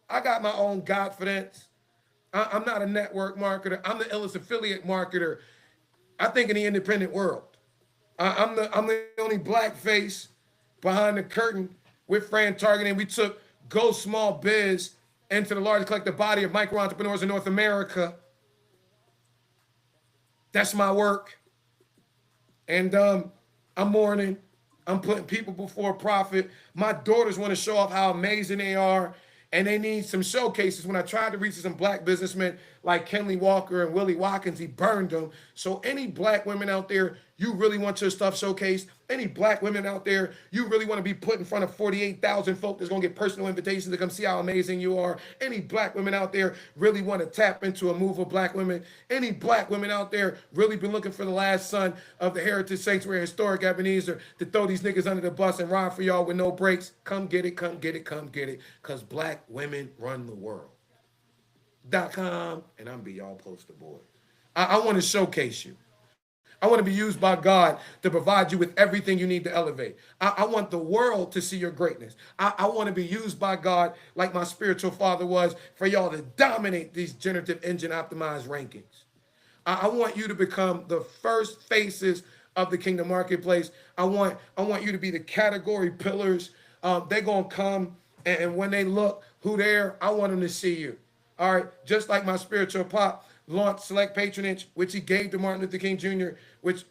I got my own confidence. I'm not a network marketer. I'm the illest affiliate marketer, I think, in the independent world. I'm the only black face behind the curtain with Fran Targeting. We took Go Small Biz into the largest collective body of micro entrepreneurs in North America. That's my work. And I'm mourning. I'm putting people before profit. My daughters want to show off how amazing they are, and they need some showcases. When I tried to reach some black businessmen like Kenley Walker and Willie Watkins, he burned them. So any black women out there, you really want your stuff showcased? Any black women out there, you really want to be put in front of 48,000 folk that's going to get personal invitations to come see how amazing you are? Any black women out there really want to tap into a move of black women? Any black women out there really been looking for the last son of the Heritage Sanctuary Historic Ebenezer to throw these niggas under the bus and ride for y'all with no brakes? Come get it, come get it, come get it, because black women run the world. .com, and I'm be y'all poster boy. I want to showcase you. I want to be used by God to provide you with everything you need to elevate. I want the world to see your greatness. I want to be used by God like my spiritual father was for y'all to dominate these generative engine optimized rankings. I want you to become the first faces of the kingdom marketplace. I want you to be the category pillars. They're going to come, and when they look who there, I want them to see you. All right, just like my spiritual pop launched Select Patronage, which he gave to Martin Luther King Jr., which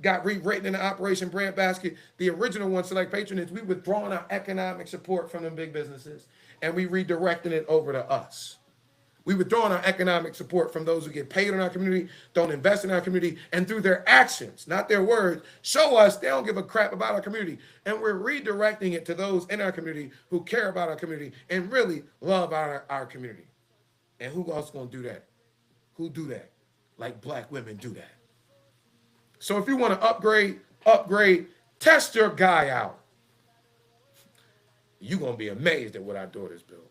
got rewritten in the Operation Breadbasket. The original one, Select Patronage, we withdrawing our economic support from them big businesses, and we redirecting it over to us. We withdrawing our economic support from those who get paid in our community, don't invest in our community, and through their actions, not their words, show us they don't give a crap about our community. And we're redirecting it to those in our community who care about our community and really love our community. And who else gonna do that? Who do that? Like black women do that. So if you want to upgrade, test your guy out. You're gonna be amazed at what our daughters build.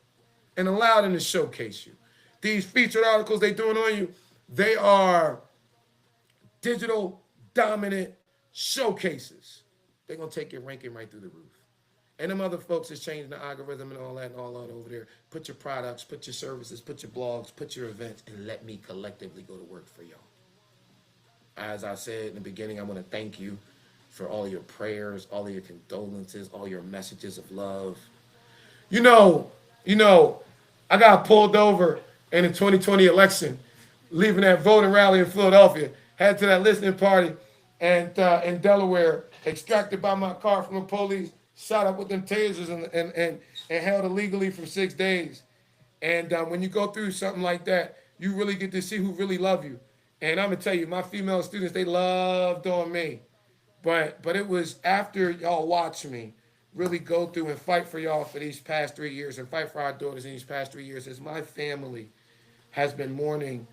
And allow them to showcase you. These featured articles they doing on you, they are digital dominant showcases. They're gonna take your ranking right through the roof. And them other folks is changing the algorithm and all that and all that over there. Put your products, put your services, put your blogs, put your events, and let me collectively go to work for y'all. As I said in the beginning, I want to thank you for all your prayers, all of your condolences, all your messages of love. You know, I got pulled over in the 2020 election, leaving that voting rally in Philadelphia, head to that listening party, and in Delaware, extracted by my car from the police, shot up with them tasers and held illegally for 6 days. And when you go through something like that, you really get to see who really love you. And I'm gonna tell you, my female students, they loved on me. But it was after y'all watch me really go through and fight for y'all for these past 3 years and fight for our daughters in these past 3 years as my family has been mourning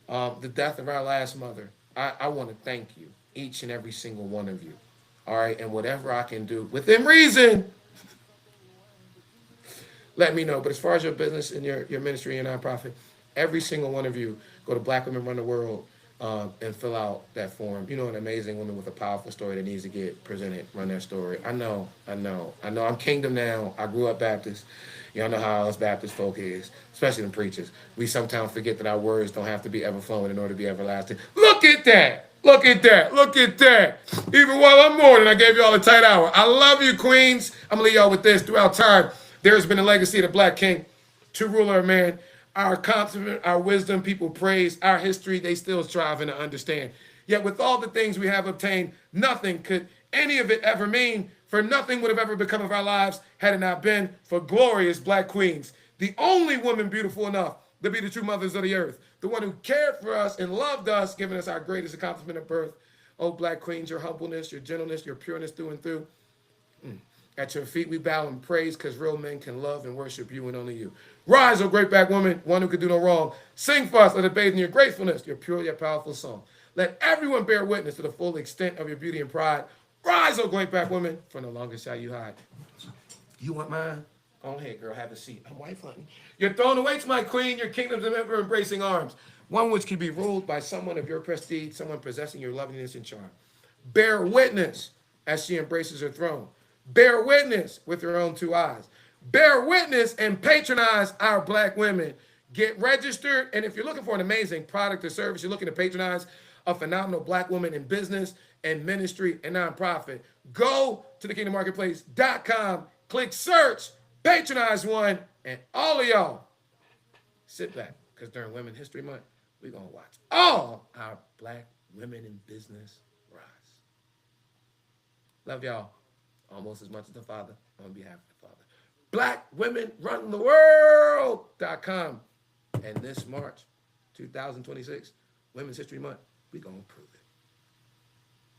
the death of our last mother. I want to thank you, each and every single one of you. All right, and whatever I can do within reason, let me know. But as far as your business and your ministry and nonprofit, every single one of you, go to Black Women Run the World and fill out that form. You know, an amazing woman with a powerful story that needs to get presented, run their story. I know. I'm Kingdom now. I grew up Baptist. Y'all know how us Baptist folk is, especially the preachers. We sometimes forget that our words don't have to be ever-flowing in order to be everlasting. Look at that. Look at that. Look at that. Even while I'm mourning, I gave you all a tight hour. I love you, queens. I'm going to leave y'all with this. Throughout time, there's been a legacy of the Black King, true ruler of man. Our accomplishment, our wisdom, people praise. Our history, they still striving to understand. Yet with all the things we have obtained, nothing could any of it ever mean, for nothing would have ever become of our lives had it not been for glorious Black queens. The only woman beautiful enough to be the true mothers of the earth. The one who cared for us and loved us, giving us our greatest accomplishment of birth. Oh, Black queens, your humbleness, your gentleness, your pureness through and through. At your feet we bow and praise, because real men can love and worship you and only you. Rise, O great Black woman, one who could do no wrong. Sing for us, let it bathe in your gratefulness, your pure yet powerful song. Let everyone bear witness to the full extent of your beauty and pride. Rise, oh great black woman, for no longer shall you hide. You want mine? Go ahead, girl, have a seat. I'm wife, honey. Your throne awaits, my queen, your kingdom's of ever embracing arms. One which can be ruled by someone of your prestige, someone possessing your loveliness and charm. Bear witness as she embraces her throne. Bear witness with her own two eyes. Bear witness and patronize our black women. Get registered, and if you're looking for an amazing product or service, you're looking to patronize a phenomenal black woman in business and ministry and nonprofit, go to thekingdommarketplace.com, click search, patronize one, and all of y'all sit back, because during Women's History Month, we're going to watch all our black women in business rise. Love y'all almost as much as the Father, on behalf of the Father. BlackWomenRunTheWorld.com. And this March 2026, Women's History Month, we're going to prove it.